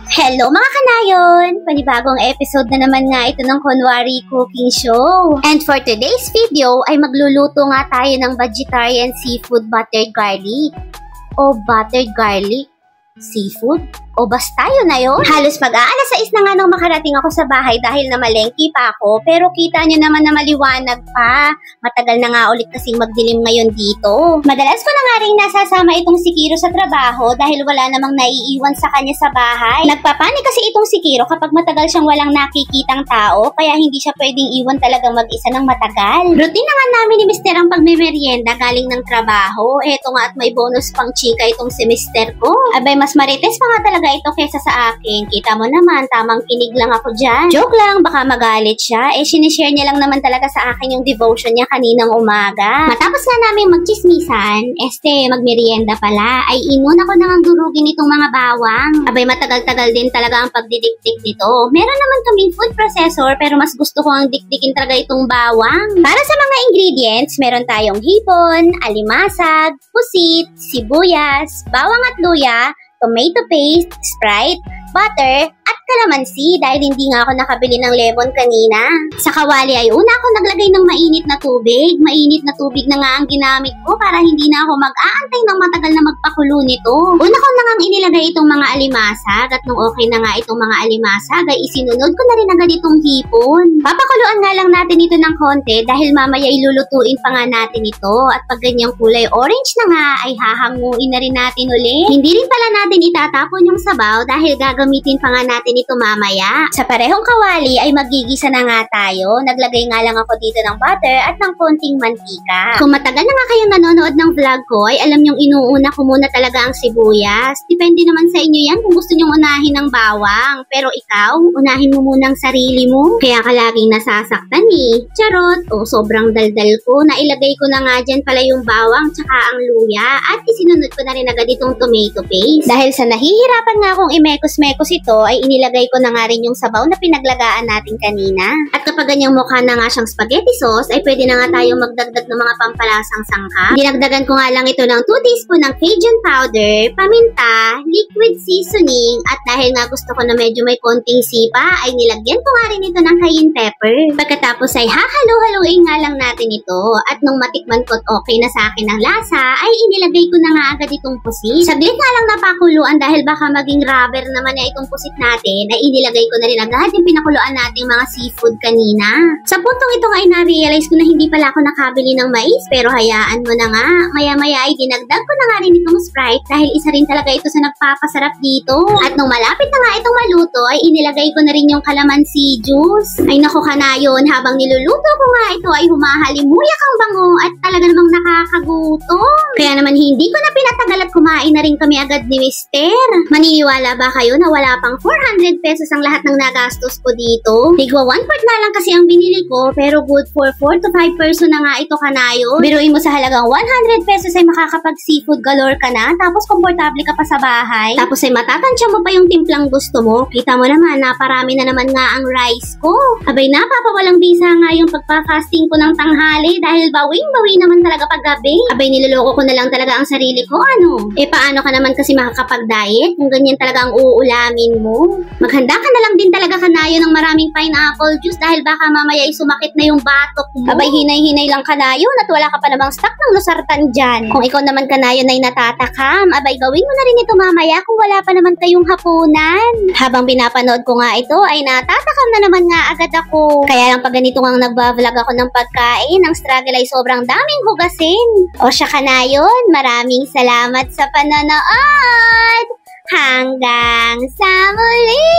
Hello mga kanayon! Panibagong episode na naman nga ito ng Kunwari Cooking Show. And for today's video ay magluluto nga tayo ng vegetarian seafood buttered garlic. O buttered garlic? Seafood? O basta yun na yun? Halos mag-aalas 6 na nga nung makarating ako sa bahay dahil namalengke pa ako. Pero kita nyo naman na maliwanag pa. Matagal na nga ulit kasing magdilim ngayon dito. Madalas ko na nga rin nasasama itong si Kiro sa trabaho dahil wala namang naiiwan sa kanya sa bahay. Nagpapanik kasi itong si Kiro kapag matagal siyang walang nakikitang tao kaya hindi siya pwedeng iwan talagang mag-isa ng matagal. Routine na nga namin ni Mr. ang pagme-merienda galing ng trabaho. Eto nga at may bonus pang chika itong si Mr. ko. Abay mas marites pa nga talaga ito kesa sa akin. Kita mo naman, tamang kinig lang ako dyan. Joke lang, baka magalit siya. Sinishare niya lang naman talaga sa akin yung devotion niya kaninang umaga. Matapos nga namin magchismisan, magmerienda pala, ay inuna ko nang durugin itong mga bawang. Abay matagal-tagal din talaga ang pagdidikdik nito. Meron naman kaming food processor pero mas gusto ko ang dikdikin talaga itong bawang. Para sa mga ingredients, meron tayong hipon, alimasag, pusit, sibuyas, bawang at luya, tomato paste, Sprite, butter, at kalamansi dahil hindi nga ako nakabili ng lemon kanina. Sa kawali ay una ako naglagay ng mainit na tubig. Mainit na tubig na nga ang ginamit ko para hindi na ako mag-aantay ng matagal na magpakulo nito. Una ko na nga inilagay itong mga alimasag at nung okay na nga itong mga alimasag ay isinunod ko na rin agad itong hipon. Papakuluan nga lang natin ito ng konti dahil mamaya ilulutuin pa nga natin ito at pag ganyang kulay orange na nga ay hahanguin na rin natin ulit. Hindi rin pala natin itatapon yung sabaw dahil gagamitin pa nga natin ito mamaya. Sa parehong kawali ay magigisa na nga tayo. Naglagay nga lang ako dito ng butter at ng konting mantika. Kung matagal na nga kayong nanonood ng vlog ko ay alam nyong inuuna ko muna talaga ang sibuyas. Depende naman sa inyo yan kung gusto nyong unahin ng bawang. Pero ikaw, unahin mo muna ang sarili mo. Kaya ka laging nasasaktan eh. Charot! O sobrang daldal ko. Nailagay ko na nga dyan pala yung bawang tsaka ang luya at isinunod ko na rin agad itong tomato paste. Dahil sa nahihirapan nga akong imekos-mekos ito ay inilagay ko na nga rin yung sabaw na pinaglagaan natin kanina. At kapag ganyang mukha na nga siyang spaghetti sauce, ay pwede na nga tayo magdagdag ng mga pampalasang sangkap. Dinagdagan ko nga lang ito ng 2 teaspoon ng Cajun powder, paminta, liquid seasoning, at dahil nga gusto ko na medyo may konting sipa, ay nilagyan ko nga rin ito ng cayenne pepper. Pagkatapos ay hahalo-haluin nga lang natin ito. At nung matikman ko't okay na sa akin ang lasa, ay inilagay ko na nga agad itong pusit. Saglit nga lang napakuluan dahil baka maging rubber naman na itong pusit natin, ay inilagay ko na rin agad yung pinakuluan nating mga seafood kanina. Sa puntong ito nga ay na-realize ko na hindi pala ako nakabili ng mais, pero hayaan mo na nga. Maya-maya ay dinagdag ko na nga rin itong Sprite dahil isa rin talaga ito sa nagpapasarap dito. At nung malapit na nga itong maluto, ay inilagay ko na rin yung calamansi juice. Ay naku kanayon, habang niluluto ko nga ito ay humahalimuyak ang bango at talaga namang nakakagutom. Kaya naman hindi ko na pinatagal at kumain na rin kami agad ni Mister. Maniniwala ba kayo na wala pang 400 pesos ang lahat ng nagastos ko dito? Tigwa 1/4 na lang kasi ang binili ko pero good for 4 to 5 person na nga ito kanayon. Biruin mo sa halagang 100 pesos ay makakapag seafood galore ka na tapos komportable ka pa sa bahay. Tapos ay matatansya mo pa yung timplang gusto mo. Kita mo naman naparami na naman nga ang rice ko. Abay napapawalang bisa nga yung pagpa-fasting ko ng tanghali dahil bawing-bawi naman talaga paggabi. Abay niloloko ko na lang talaga ang sarili ko ano. Paano ka naman kasi makakapag-diet kung ganyan talaga ang uulamin mo? Maghanda ka na lang din talaga kanayo ng maraming pineapple juice dahil baka mamaya ay sumakit na yung batok mo. Abay hinay-hinay lang kanayo at wala ka pa namang stock ng losartan dyan. Kung ikaw naman kanayo na natatakam, abay gawin mo na rin ito mamaya kung wala pa naman kayong hapunan. Habang pinapanood ko nga ito ay natatakam na naman nga agad ako. Kaya lang pag ganito nga nagba-vlog ako ng pagkain, ang struggle ay sobrang daming hugasin. O siya kanayon, maraming salamat sa panonood! Hanggang sa muli!